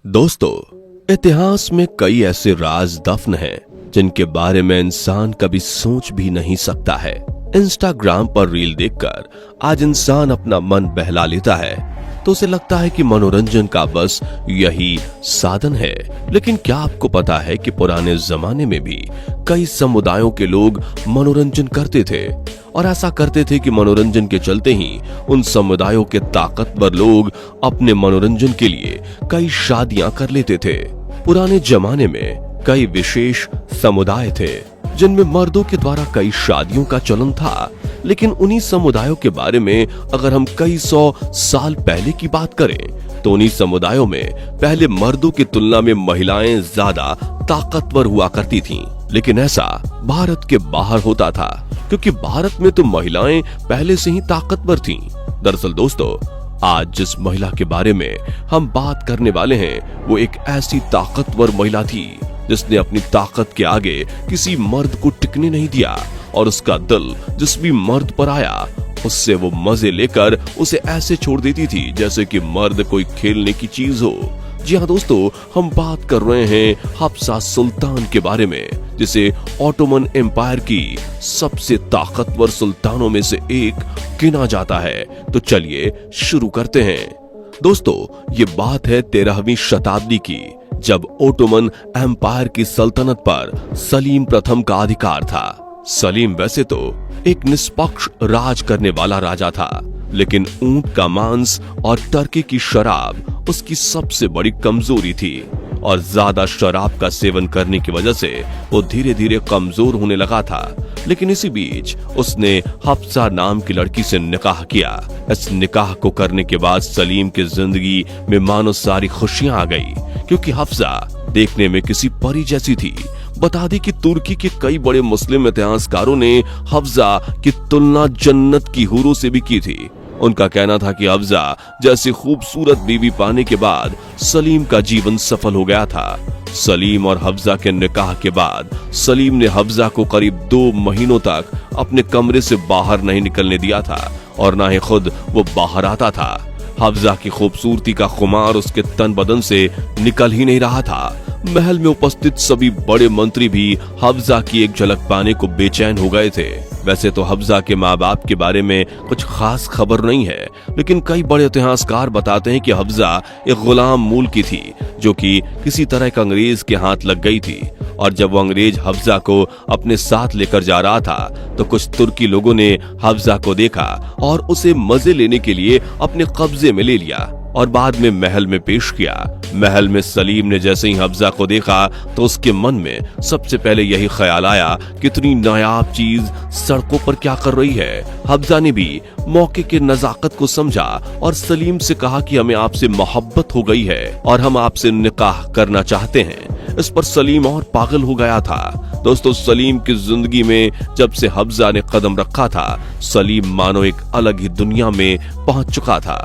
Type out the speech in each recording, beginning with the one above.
दोस्तों, इतिहास में कई ऐसे राज दफन हैं जिनके बारे में इंसान कभी सोच भी नहीं सकता है। इंस्टाग्राम पर रील देखकर आज इंसान अपना मन बहला लेता है तो उसे लगता है कि मनोरंजन का बस यही साधन है। लेकिन क्या आपको पता है कि पुराने जमाने में भी कई समुदायों के लोग मनोरंजन करते थे और ऐसा करते थे कि मनोरंजन के चलते ही उन समुदायों के ताकतवर लोग अपने मनोरंजन के लिए कई शादियां कर लेते थे। पुराने जमाने में कई विशेष समुदाय थे जिनमें मर्दों के द्वारा कई शादियों का चलन था। लेकिन उन्हीं समुदायों के बारे में अगर हम कई 100 साल पहले की बात करें तो उन्हीं समुदायों में पहले मर्दों की तुलना में महिलाएं ज्यादा ताकतवर हुआ करती थीं। लेकिन ऐसा भारत के बाहर होता था क्योंकि भारत में तो महिलाएं पहले से ही ताकतवर थीं। दरअसल दोस्तों, आज जिस महिला के बारे में हम बात करने वाले हैं वो एक ऐसी ताकतवर महिला थी जिसने अपनी ताकत के आगे किसी मर्द को टिकने नहीं दिया और उसका दिल जिस भी मर्द पर आया उससे वो मजे लेकर उसे ऐसे छोड़ देती थी जैसे कि मर्द कोई खेलने की चीज हो। जी हाँ दोस्तों, हम बात कर रहे हैं हफ्सा सुल्तान के बारे में, जिसे ऑटोमन एम्पायर की सबसे ताकतवर सुल्तानों में से एक गिना जाता है। तो चलिए शुरू करते हैं। दोस्तों, ये बात है 13वीं शताब्दी की, जब ऑटोमन एम्पायर की सल्तनत पर सलीम प्रथम का अधिकार था। सलीम वैसे तो एक निष्पक्ष राज करने वाला राजा था, लेकिन ऊंट का मांस और टर्की की शराब उसकी सबसे बड़ी कमजोरी थी और ज्यादा शराब का सेवन करने की वजह से वो धीरे धीरे कमजोर होने लगा था। लेकिन इसी बीच उसने हफ्सा नाम की लड़की से निकाह किया। इस निकाह को करने के बाद सलीम की जिंदगी में मानो सारी खुशियां आ गई, क्योंकि हफ्सा देखने में किसी परी जैसी थी। बता दें कि तुर्की के कई बड़े मुस्लिम इतिहासकारों ने हफ्सा की तुलना जन्नत की हूरों से भी की थी। उनका कहना था कि हफ्सा जैसी खूबसूरत बीवी पाने के बाद सलीम का जीवन सफल हो गया था। सलीम और हफ्सा के निकाह के बाद सलीम ने हफ्सा को करीब 2 महीनों तक अपने कमरे से बाहर नहीं निकलने दिया था और ना ही खुद वो बाहर आता था। हफ्सा की खूबसूरती का खुमार उसके तन बदन से निकल ही नहीं रहा था। महल में उपस्थित सभी बड़े मंत्री भी हफ्सा की एक झलक पाने को बेचैन हो गए थे। वैसे तो हफ्सा के माँ बाप के बारे में कुछ खास खबर नहीं है, लेकिन कई बड़े इतिहासकार बताते हैं कि हफ्सा एक गुलाम मूल की थी जो कि किसी तरह एक अंग्रेज के हाथ लग गई थी। और जब वो अंग्रेज हफ्सा को अपने साथ लेकर जा रहा था तो कुछ तुर्की लोगों ने हफ्सा को देखा और उसे मजे लेने के लिए अपने कब्जे में ले लिया और बाद में महल में पेश किया। महल में सलीम ने जैसे ही हफ्सा को देखा तो उसके मन में सबसे पहले यही ख्याल आया, कितनी नायाब चीज सड़कों पर क्या कर रही है। हफ्सा ने भी मौके के नजाकत को समझा और सलीम से कहा कि हमें आपसे मोहब्बत हो गई है और हम आपसे निकाह करना चाहते हैं। इस पर सलीम और पागल हो गया था। दोस्तों, सलीम की जिंदगी में जब से हफ्सा ने कदम रखा था, सलीम मानो एक अलग ही दुनिया में पहुंच चुका था।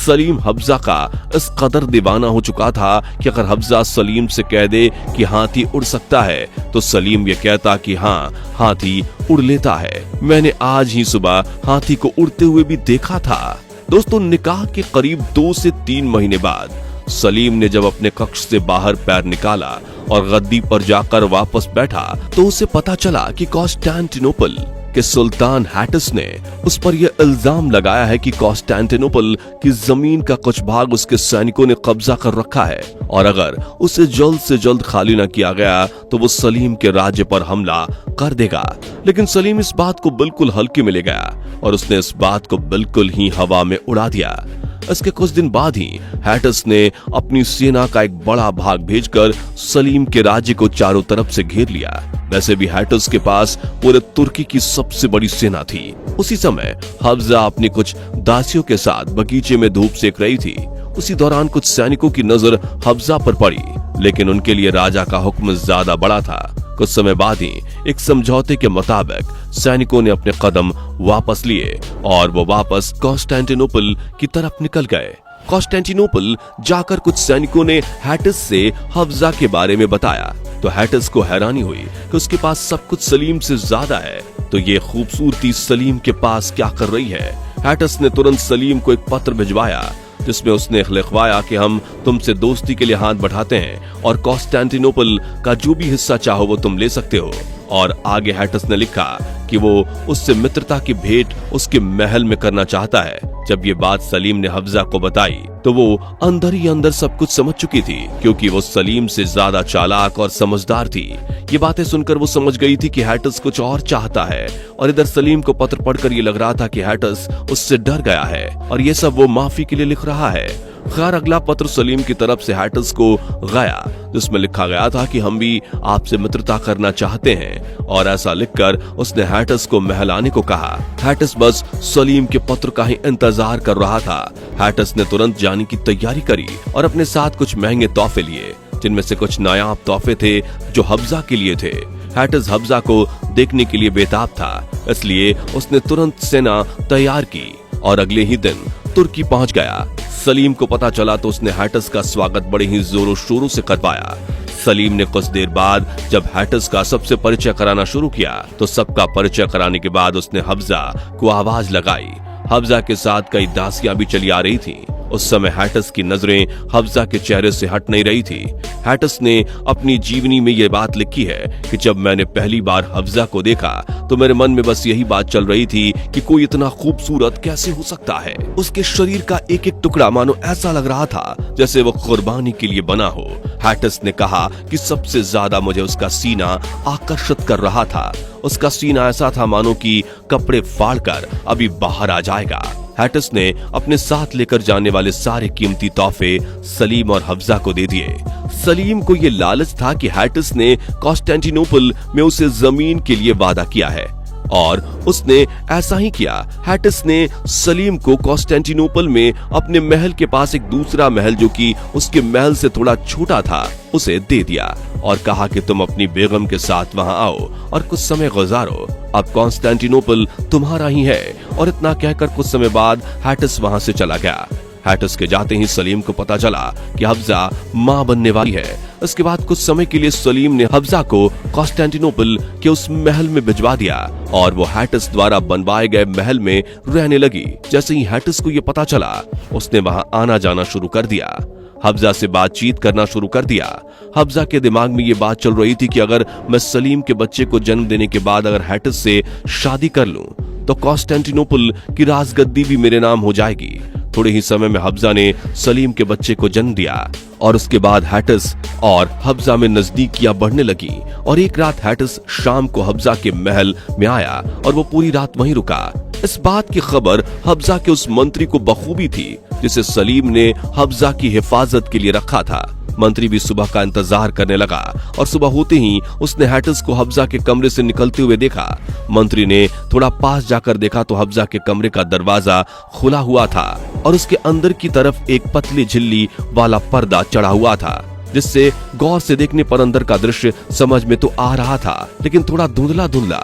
सलीम हफ्सा का इस कदर दीवाना हो चुका था कि अगर हफ्सा सलीम से कह दे कि हाथी उड़ सकता है तो सलीम ये कहता कि हाँ, हाथी उड़ लेता है। मैंने आज ही सुबह हाथी को उड़ते हुए भी देखा था। दोस्तों, निकाह के करीब 2 से 3 महीने बाद सलीम ने जब अपने कक्ष से बाहर पैर निकाला और गद्दी पर जाकर वापस बैठा तो उसे पता चला कि कॉन्स्टेंटिनोपल के सुल्तान हैटस ने उस पर यह इल्जाम लगाया है कि कॉन्स्टेंटिनोपल की जमीन का कुछ भाग उसके सैनिकों ने कब्जा कर रखा है और अगर उसे जल्द से जल्द खाली न किया गया तो वो सलीम के राज्य पर हमला कर देगा। लेकिन सलीम इस बात को बिल्कुल हल्के में ले गया और उसने इस बात को बिल्कुल ही हवा में उड़ा दिया। इसके कुछ दिन बाद ही हैटस ने अपनी सेना का एक बड़ा भाग भेजकर सलीम के राज्य को चारों तरफ से घेर लिया। वैसे भी हैटस के पास पूरे तुर्की की सबसे बड़ी सेना थी। उसी समय हफ्सा अपनी कुछ दासियों के साथ बगीचे में धूप सेक रही थी। उसी दौरान कुछ सैनिकों की नजर हफ्सा पर पड़ी, लेकिन उनके लिए राजा का हुक्म ज्यादा बड़ा था। कुछ समय बाद ही एक समझौते के मुताबिक सैनिकों ने अपने कदम वापस लिए और वो वापस कॉन्स्टेंटिनोपल की तरफ निकल गए। कॉन्स्टेंटिनोपल जाकर कुछ सैनिकों ने हैटस से हफ्सा के बारे में बताया तो हैटस को हैरानी हुई कि उसके पास सब कुछ सलीम से ज्यादा है, तो ये खूबसूरती सलीम के पास क्या कर रही है। हैटस ने तुरंत सलीम को एक पत्र भिजवाया जिसमें उसने लिखवाया कि हम तुमसे दोस्ती के लिए हाथ बढ़ाते हैं और कॉन्स्टेंटिनोपल का जो भी हिस्सा चाहो वो तुम ले सकते हो। और आगे हैटस ने लिखा कि वो उससे मित्रता की भेंट उसके महल में करना चाहता है। जब ये बात सलीम ने हफ्जा को बताई तो वो अंदर ही अंदर सब कुछ समझ चुकी थी, क्योंकि वो सलीम से ज्यादा चालाक और समझदार थी। ये बातें सुनकर वो समझ गई थी कि हैटस कुछ और चाहता है, और इधर सलीम को पत्र पढ़कर ये लग रहा था कि हैटस उससे डर गया है और ये सब वो माफी के लिए लिख रहा है। खैर, अगला पत्र सलीम की तरफ से हैटस को गया, जिसमें लिखा गया था कि हम भी आपसे मित्रता करना चाहते हैं, और ऐसा लिखकर उसने हैटस को महल आने को कहा। हैटस बस सलीम के पत्र का ही इंतजार कर रहा था। हैटस ने तुरंत जाने की तैयारी करी और अपने साथ कुछ महंगे तोहफे लिए, जिनमें से कुछ नायाब तोहफे थे जो हफ्जा के लिए थे। हैटस हफ्जा को देखने के लिए बेताब था, इसलिए उसने तुरंत सेना तैयार की और अगले ही दिन तुर्की पहुंच गया। सलीम को पता चला तो उसने हैटस का स्वागत बड़े ही जोरों शोरों से कर पाया। सलीम ने कुछ देर बाद जब हैटस का सबसे परिचय कराना शुरू किया तो सबका परिचय कराने के बाद उसने हफ्जा को आवाज लगाई। हफ्जा के साथ कई दासियां भी चली आ रही थीं। उस समय हैटस की नजरें हफ्जा के चेहरे से हट नहीं रही थी। हैटस ने अपनी जीवनी में यह बात लिखी है कि जब मैंने पहली बार हफ्जा को देखा तो मेरे मन में बस यही बात चल रही थी कि कोई इतना खूबसूरत कैसे हो सकता है। उसके शरीर का एक एक टुकड़ा मानो ऐसा लग रहा था जैसे वो कुर्बानी के लिए बना हो। हैटस ने कहा कि सबसे ज्यादा मुझे उसका सीना आकर्षित कर रहा था। उसका सीना ऐसा था मानो कि कपड़े फाड़कर अभी बाहर आ जाएगा। हैटस ने अपने साथ लेकर जाने वाले सारे कीमती तोहफे सलीम और हफ्जा को दे दिए। सलीम को यह लालच था कि हैटस ने कॉन्स्टेंटिनोपल में उसे जमीन के लिए वादा किया है, और उसने ऐसा ही किया। हैटस ने सलीम को कॉन्स्टेंटिनोपल में अपने महल के पास एक दूसरा महल जो कि उसके महल से थोड़ा छोटा था उसे दे दिया और कहा कि तुम अपनी बेगम के साथ वहां आओ और कुछ समय गुजारो। अब कॉन्स्टेंटिनोपल तुम्हारा ही है। और इतना कहकर कुछ समय बाद हैटस वहां से चला गया। हैटस के जाते ही सलीम को पता चला कि हफ्जा मां बनने वाली है। इसके बाद कुछ समय के लिए सलीम ने हफ्जा को कॉन्स्टेंटिनोपल के उस महल में भिजवा दिया और वो हैटस द्वारा बनवाए गए महल में रहने लगी। जैसे ही हैटस को ये पता चला उसने वहां आना जाना शुरू कर दिया, हफ्जा से बातचीत करना शुरू कर दिया। हफ्जा के दिमाग में ये बात चल रही थी कि अगर मैं सलीम के बच्चे को जन्म देने के बाद अगर हैटस से शादी कर लूं तो कॉन्स्टेंटिनोपल की राजगद्दी भी मेरे नाम हो जाएगी। थोड़े ही समय में हफ्जा ने सलीम के बच्चे को जन्म दिया और उसके बाद हैटस और हफ्जा में नजदीकियां बढ़ने लगी। और एक रात हैटस शाम को हफ्जा के महल में आया और वो पूरी रात वहीं रुका। इस बात की खबर हफ्जा के उस मंत्री को बखूबी थी जिसे सलीम ने हफ्जा की हिफाजत के लिए रखा था। मंत्री भी सुबह का इंतजार करने लगा और सुबह होते ही उसने हैटस को हफ्जा के कमरे से निकलते हुए देखा। मंत्री ने थोड़ा पास जाकर देखा तो हफ्जा के कमरे का दरवाजा खुला हुआ था और उसके अंदर की तरफ एक पतली झिल्ली वाला पर्दा चढ़ा हुआ था, जिससे गौर से देखने पर अंदर का दृश्य समझ में तो आ रहा था लेकिन थोड़ा धुंधला धुंधला।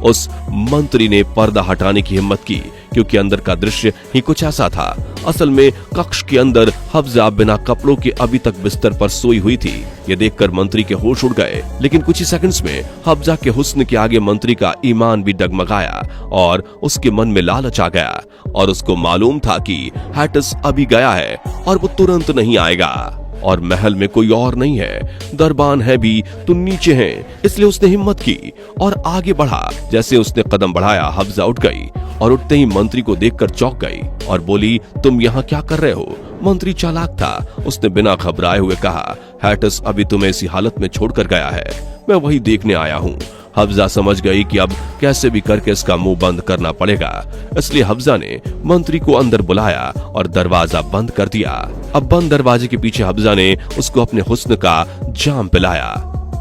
उस मंत्री ने पर्दा हटाने की हिम्मत की क्योंकि अंदर का दृश्य ही कुछ ऐसा था। असल में कक्ष के अंदर हफ्जा बिना कपड़ों के अभी तक बिस्तर पर सोई हुई थी। ये देखकर मंत्री के होश उड़ गए, लेकिन कुछ ही सेकंड्स में हफ्जा के हुस्न के आगे मंत्री का ईमान भी डगमगाया और उसके मन में लालच आ गया और उसको मालूम था कि हैटस अभी गया है और वो तुरंत नहीं आएगा और महल में कोई और नहीं है, दरबान है भी तो नीचे हैं। इसलिए उसने हिम्मत की और आगे बढ़ा। जैसे उसने कदम बढ़ाया हफ्जा उठ गई और उठते ही मंत्री को देखकर चौंक गई और बोली, तुम यहाँ क्या कर रहे हो? मंत्री चालाक था, उसने बिना घबराए हुए कहा, हैटस अभी तुम्हें इसी हालत में छोड़कर गया है, मैं वही देखने आया हूँ। हफ्जा समझ गई कि अब कैसे भी करके इसका मुंह बंद करना पड़ेगा, इसलिए हफ्जा ने मंत्री को अंदर बुलाया और दरवाजा बंद कर दिया। अब बंद दरवाजे के पीछे हफ्जा ने उसको अपने हुस्न का जाम पिलाया।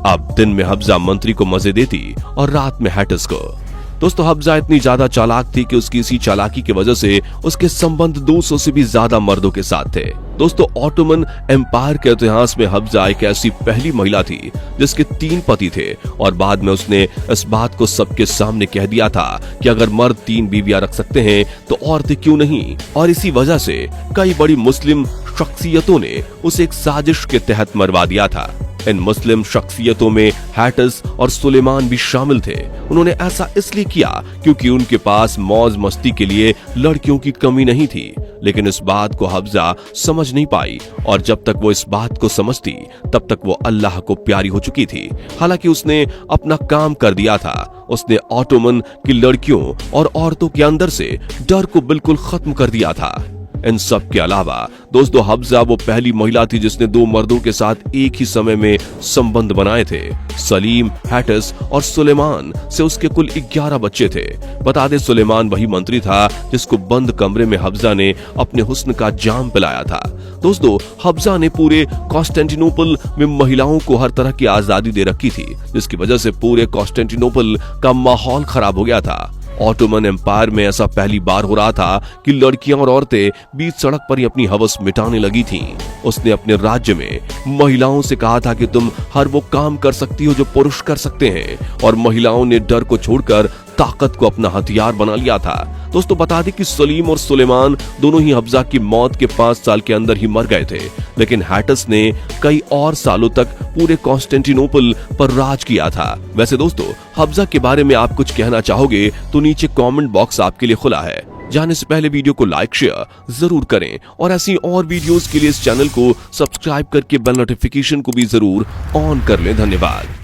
अब दिन में हफ्जा मंत्री को मजे देती और रात में हैटस को। दोस्तों, हफ्जा इतनी ज्यादा चालाक थी कि उसकी इसी चालाकी की वजह से उसके संबंध 200 से भी ज्यादा मर्दों के साथ थे। दोस्तों, ऑटोमन एम्पायर के इतिहास में हफ्जा एक ऐसी पहली महिला थी जिसके 3 पति थे और बाद में उसने इस बात को सबके सामने कह दिया था कि अगर मर्द 3 बीवियां रख सकते हैं तो औरतें क्यों नहीं। और इसी वजह से कई बड़ी मुस्लिम शख्सियतों ने उसे एक साजिश के तहत मरवा दिया था। इन मुस्लिम शख्सियतों में हैटस और सुलेमान भी शामिल थे। उन्होंने ऐसा इसलिए किया क्योंकि उनके पास मौज मस्ती के लिए लड़कियों की कमी नहीं थी, लेकिन इस बात को हफ्जा समझ नहीं पाई और जब तक वो इस बात को समझती तब तक वो अल्लाह को प्यारी हो चुकी थी। हालांकि उसने अपना काम कर दिया था। उसने ऑटोमन की लड़कियों और औरतों के अंदर से डर को बिल्कुल खत्म कर दिया था। इन सब के अलावा दोस्तों हफ्जा वो पहली महिला थी जिसने 2 मर्दों के साथ एक ही समय में संबंध बनाए थे। सलीम, हैटिस और सुलेमान से उसके कुल 11 बच्चे थे। बता दे सुलेमान वही मंत्री था जिसको बंद कमरे में हफ्जा ने अपने हुस्न का जाम पिलाया था। दोस्तों हफ्जा ने पूरे कॉन्स्टेंटिनोपल में महिलाओं को हर तरह की आजादी दे रखी थी, जिसकी वजह से पूरे कॉन्स्टेंटिनोपल का माहौल खराब हो गया था। ऑटोमन एम्पायर में ऐसा पहली बार हो रहा था कि लड़कियां और औरतें बीच सड़क पर ही अपनी हवस मिटाने लगी थीं। उसने अपने राज्य में महिलाओं से कहा था कि तुम हर वो काम कर सकती हो जो पुरुष कर सकते हैं, और महिलाओं ने डर को छोड़कर ताकत को अपना हथियार बना लिया था। दोस्तों बता दें कि सलीम और सुलेमान दोनों ही हफ्जा की मौत के 5 साल के अंदर ही मर गए थे, लेकिन हैटिस ने कई और सालों तक पूरे कॉन्स्टेंटिनोपल पर राज किया था। वैसे दोस्तों हफ्जा के बारे में आप कुछ कहना चाहोगे तो नीचे कमेंट बॉक्स आपके लिए खुला है। जाने से पहले वीडियो को लाइक शेयर जरूर करें और ऐसी और वीडियोस के लिए इस चैनल को सब्सक्राइब करके बेल नोटिफिकेशन को भी जरूर ऑन कर लें। धन्यवाद।